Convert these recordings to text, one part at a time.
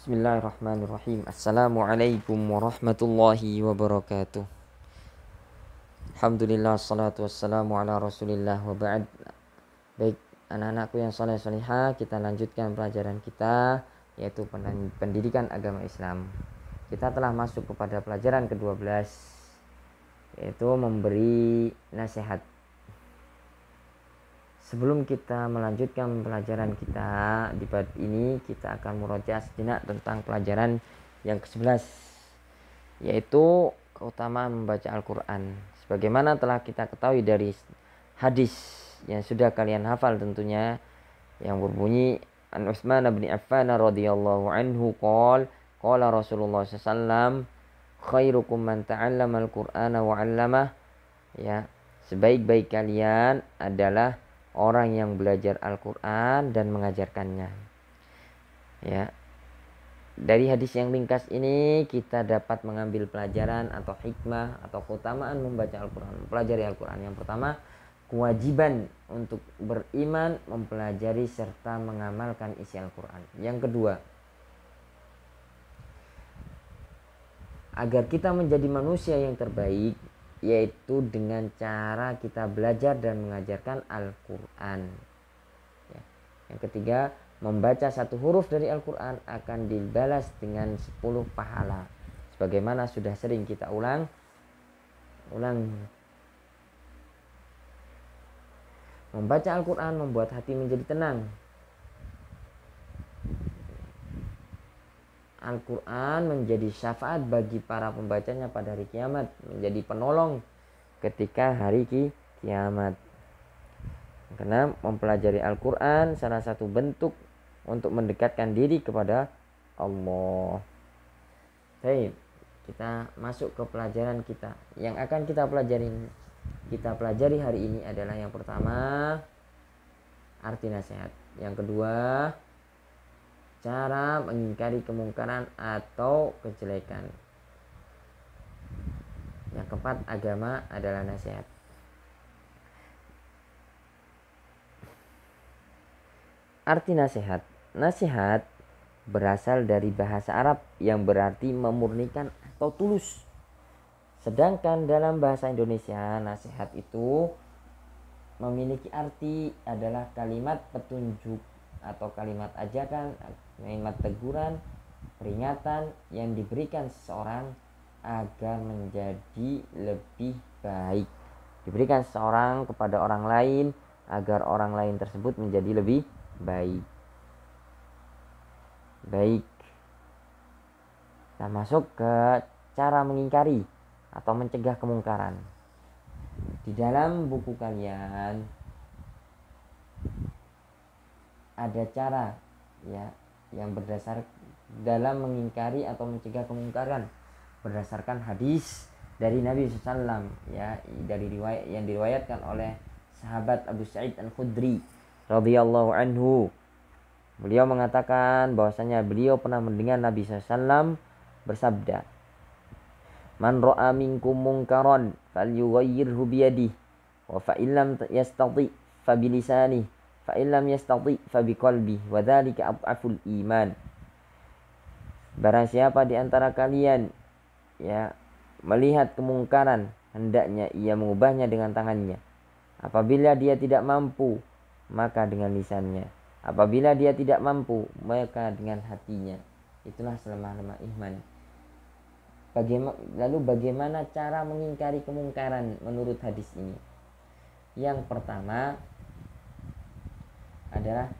Bismillahirrahmanirrahim. Assalamualaikum warahmatullahi wabarakatuh. Alhamdulillah, salatu wassalamu ala rasulillah wa ba'd. Baik anak-anakku yang saleh salihah, kita lanjutkan pelajaran kita, yaitu pendidikan agama Islam. Kita telah masuk kepada pelajaran ke-12, yaitu memberi nasihat. Sebelum kita melanjutkan pelajaran kita di bab ini, kita akan murojaah sejenak tentang pelajaran yang ke-11, yaitu keutamaan membaca Al-Quran. Sebagaimana telah kita ketahui dari hadis yang sudah kalian hafal tentunya, yang berbunyi An Utsman bin Affan radhiyallahu anhu qala Rasulullah sallallahu alaihi wasallam, khairukum man ta'allama al-Qur'ana wa 'allamah. Ya, sebaik-baik kalian adalah orang yang belajar Al-Quran dan mengajarkannya. Ya, dari hadis yang ringkas ini kita dapat mengambil pelajaran atau hikmah atau keutamaan membaca Al-Quran, mempelajari Al-Quran. Yang pertama, kewajiban untuk beriman, mempelajari serta mengamalkan isi Al-Quran. Yang kedua, agar kita menjadi manusia yang terbaik, yaitu dengan cara kita belajar dan mengajarkan Al-Quran. Ya. Yang ketiga, membaca satu huruf dari Al-Quran akan dibalas dengan 10 pahala. Sebagaimana sudah sering kita ulang. Membaca Al-Quran membuat hati menjadi tenang. Al-Quran menjadi syafaat bagi para pembacanya pada hari kiamat, menjadi penolong ketika hari kiamat. Karena mempelajari Al-Quran salah satu bentuk untuk mendekatkan diri kepada Allah. Baik, kita masuk ke pelajaran kita. Yang akan kita pelajari hari ini adalah yang pertama, arti nasihat. Yang kedua, cara mengingkari kemungkaran atau kejelekan. Yang keempat, agama adalah nasihat. Arti nasihat. Nasihat berasal dari bahasa Arab yang berarti memurnikan atau tulus. Sedangkan dalam bahasa Indonesia, nasihat itu memiliki arti adalah kalimat petunjuk atau kalimat ajakan, kalimat teguran, peringatan yang diberikan seseorang agar menjadi lebih baik. Diberikan seseorang kepada orang lain agar orang lain tersebut menjadi lebih baik. Kita masuk ke cara mengingkari atau mencegah kemungkaran. Di dalam buku kalian ada cara yang berdasar dalam mengingkari atau mencegah kemungkaran berdasarkan hadis dari Nabi SAW, dari riwayat yang diriwayatkan oleh sahabat Abu Sa'id Al-Khudri radhiyallahu anhu. Beliau mengatakan bahwasanya beliau pernah mendengar Nabi SAW bersabda, "Man ra'a minkum munkaran falyughayyirhu biyadihi wa fa illam yastati fa bilisanihi fa illam yastati fa biqalbi wa dzalika adhaful iman." Barang siapa di antara kalian melihat kemungkaran, hendaknya ia mengubahnya dengan tangannya. Apabila dia tidak mampu, maka dengan lisannya. Apabila dia tidak mampu, maka dengan hatinya. Itulah selemah-lemah iman. Lalu bagaimana cara mengingkari kemungkaran menurut hadis ini? Yang pertama adalah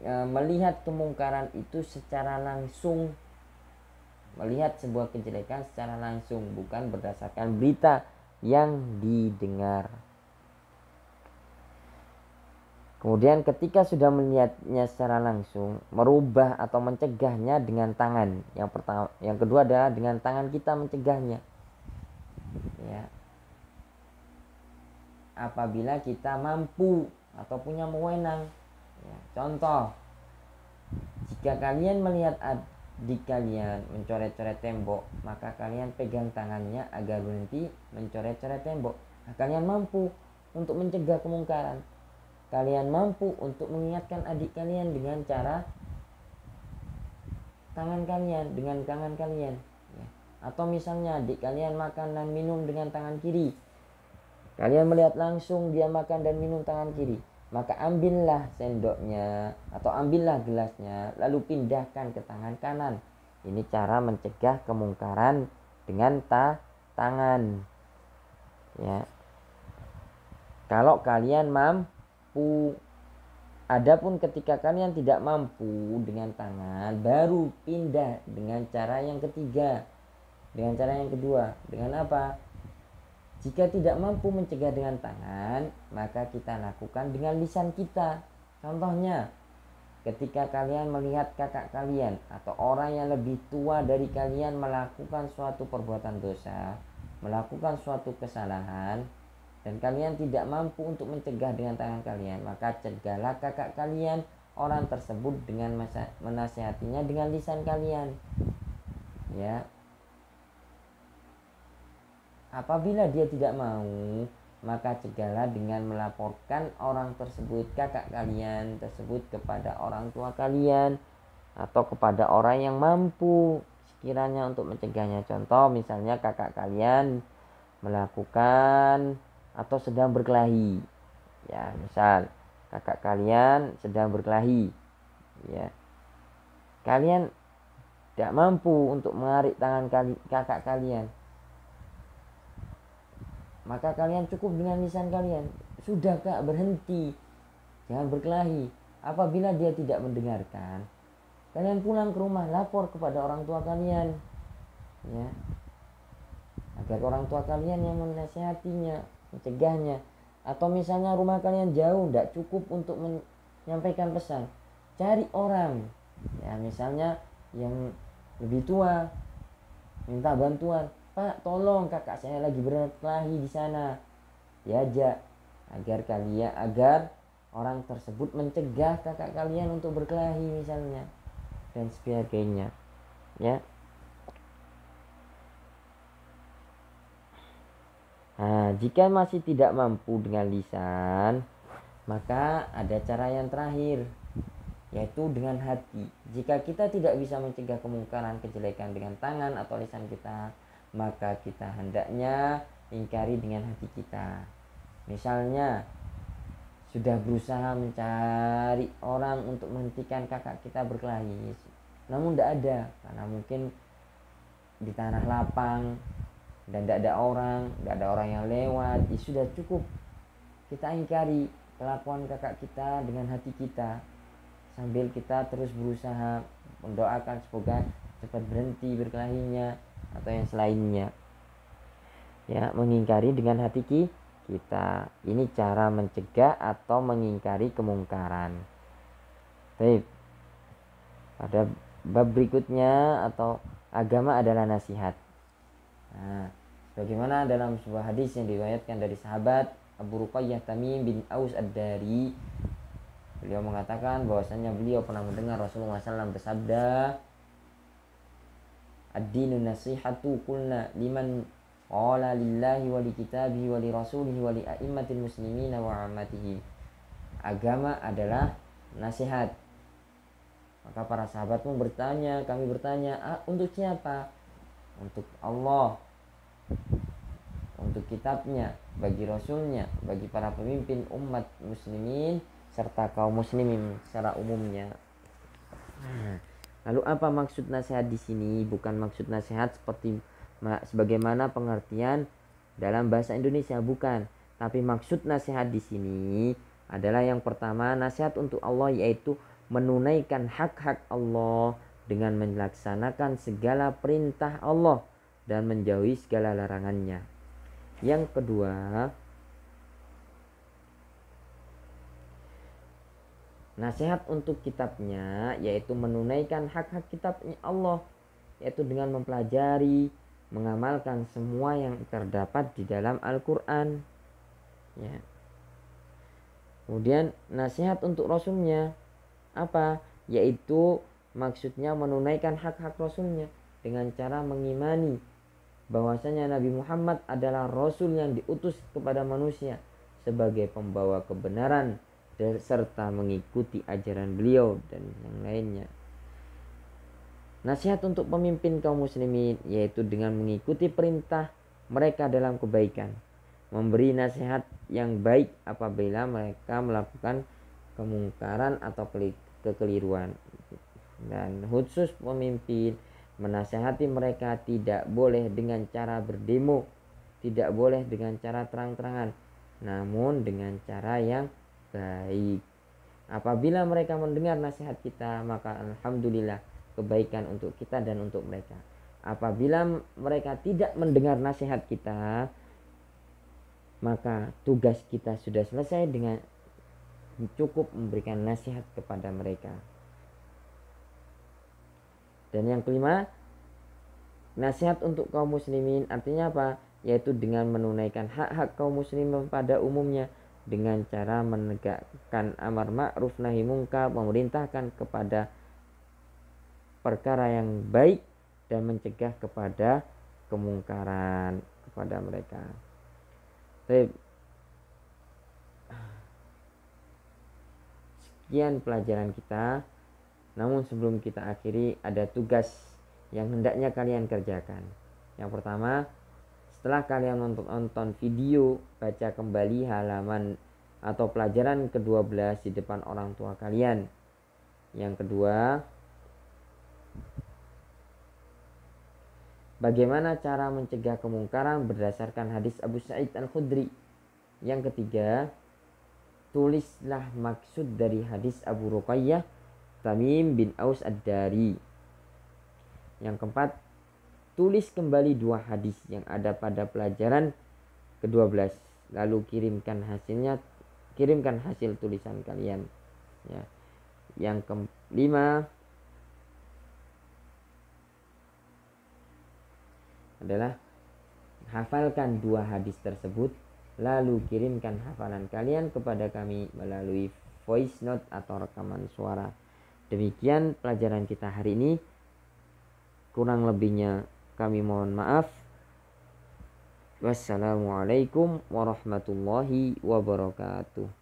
melihat kemungkaran itu secara langsung, melihat sebuah kejelekan secara langsung, bukan berdasarkan berita yang didengar. Kemudian ketika sudah melihatnya secara langsung, merubah atau mencegahnya dengan tangan. Yang kedua adalah dengan tangan kita mencegahnya. Apabila kita mampu atau punya wewenang. Contoh, jika kalian melihat adik kalian mencoret-coret tembok, maka kalian pegang tangannya agar berhenti mencoret-coret tembok. Kalian mampu untuk mencegah kemungkaran. Kalian mampu untuk mengingatkan adik kalian dengan cara tangan kalian dengan tangan kalian, ya. Atau misalnya adik kalian makan dan minum dengan tangan kiri, kalian melihat langsung dia makan dan minum tangan kiri, maka ambillah sendoknya atau ambillah gelasnya lalu pindahkan ke tangan kanan. Ini cara mencegah kemungkaran dengan tangan, ya. Kalau kalian mampu. Adapun ketika kalian tidak mampu dengan tangan, baru pindah dengan cara yang ketiga, dengan cara yang kedua. Dengan apa? Jika tidak mampu mencegah dengan tangan, maka kita lakukan dengan lisan kita. Contohnya, ketika kalian melihat kakak kalian atau orang yang lebih tua dari kalian melakukan suatu perbuatan dosa, melakukan suatu kesalahan, dan kalian tidak mampu untuk mencegah dengan tangan kalian, maka cegahlah kakak kalian orang tersebut dengan menasihatinya dengan lisan kalian, ya. Apabila dia tidak mau, maka cegahlah dengan melaporkan orang tersebut, kakak kalian tersebut, kepada orang tua kalian atau kepada orang yang mampu sekiranya untuk mencegahnya. Contoh misalnya kakak kalian melakukan atau sedang berkelahi, ya, misal kakak kalian sedang berkelahi, ya, kalian tidak mampu untuk menarik tangan kakak kalian, maka kalian cukup dengan lisan kalian, sudah kak, berhenti, jangan berkelahi. Apabila dia tidak mendengarkan, kalian pulang ke rumah, lapor kepada orang tua kalian, ya, agar orang tua kalian yang menasihatinya, mencegahnya. Atau misalnya rumah kalian jauh, tidak cukup untuk menyampaikan pesan, cari orang, ya, misalnya yang lebih tua, minta bantuan, Pak tolong kakak saya lagi berkelahi di sana, diajak agar orang tersebut mencegah kakak kalian untuk berkelahi misalnya, dan sebagainya, ya. Nah, jika masih tidak mampu dengan lisan, maka ada cara yang terakhir, yaitu dengan hati. Jika kita tidak bisa mencegah kemungkaran kejelekan dengan tangan atau lisan kita, maka kita hendaknya ingkari dengan hati kita. Misalnya, sudah berusaha mencari orang untuk menghentikan kakak kita berkelahi, namun tidak ada, karena mungkin di tanah lapang dan tidak ada orang yang lewat, ya sudah cukup kita ingkari kelakuan kakak kita dengan hati kita, sambil kita terus berusaha mendoakan semoga cepat berhenti berkelahinya atau yang selainnya, ya, mengingkari dengan hati kita. Ini cara mencegah atau mengingkari kemungkaran. Baik, pada bab berikutnya, atau agama adalah nasihat. Nah, bagaimana dalam sebuah hadis yang diriwayatkan dari sahabat Abu Ruqayyah Tamim bin Aus Ad-Dari, beliau mengatakan bahwasanya beliau pernah mendengar Rasulullah SAW bersabda, ad-dinu nasihatu qulna liman qala lillahi wa li kitabihi wa li rasulihi wa li a'immatil muslimina wa ammatihi. Agama adalah nasihat. Maka para sahabat pun kami bertanya, untuk siapa? Untuk Allah, untuk kitabnya, bagi rasulnya, bagi para pemimpin umat muslimin serta kaum muslimin secara umumnya. Lalu apa maksud nasihat di sini? Bukan maksud nasihat seperti sebagaimana pengertian dalam bahasa Indonesia, bukan. Tapi maksud nasihat di sini adalah yang pertama, nasihat untuk Allah, yaitu menunaikan hak-hak Allah dengan melaksanakan segala perintah Allah dan menjauhi segala larangannya. Yang kedua, nasihat untuk kitabnya, yaitu menunaikan hak-hak kitabnya Allah, yaitu dengan mempelajari, mengamalkan semua yang terdapat di dalam Al-Quran, ya. Kemudian nasihat untuk Rasulnya apa? Yaitu maksudnya menunaikan hak-hak Rasulnya dengan cara mengimani bahwasanya Nabi Muhammad adalah Rasul yang diutus kepada manusia sebagai pembawa kebenaran serta mengikuti ajaran beliau dan yang lainnya. Nasihat untuk pemimpin kaum muslimin yaitu dengan mengikuti perintah mereka dalam kebaikan, memberi nasihat yang baik apabila mereka melakukan kemungkaran atau kekeliruan. Dan khusus pemimpin menasihati mereka tidak boleh dengan cara berdemo, tidak boleh dengan cara terang-terangan, namun dengan cara yang baik. Apabila mereka mendengar nasihat kita, maka alhamdulillah kebaikan untuk kita dan untuk mereka. Apabila mereka tidak mendengar nasihat kita, maka tugas kita sudah selesai dengan cukup memberikan nasihat kepada mereka. Dan yang kelima, nasihat untuk kaum muslimin artinya apa? Yaitu dengan menunaikan hak-hak kaum muslimin pada umumnya dengan cara menegakkan amar ma'ruf nahi mungkar, memerintahkan kepada perkara yang baik dan mencegah kepada kemungkaran kepada mereka. Baik. Sekian pelajaran kita. Namun sebelum kita akhiri, ada tugas yang hendaknya kalian kerjakan. Yang pertama, setelah kalian nonton video, baca kembali halaman atau pelajaran ke-12 di depan orang tua kalian. Yang kedua, bagaimana cara mencegah kemungkaran berdasarkan hadis Abu Sa'id Al-Khudri. Yang ketiga, tulislah maksud dari hadis Abu Ruqayyah Tamim bin Aus Ad-Dari. Yang keempat, tulis kembali 2 hadis yang ada pada pelajaran ke-12, lalu kirimkan hasil tulisan kalian. Ya. Yang kelima adalah hafalkan 2 hadis tersebut, lalu kirimkan hafalan kalian kepada kami melalui voice note atau rekaman suara. Demikian pelajaran kita hari ini. Kurang lebihnya kami mohon maaf. Wassalamualaikum warahmatullahi wabarakatuh.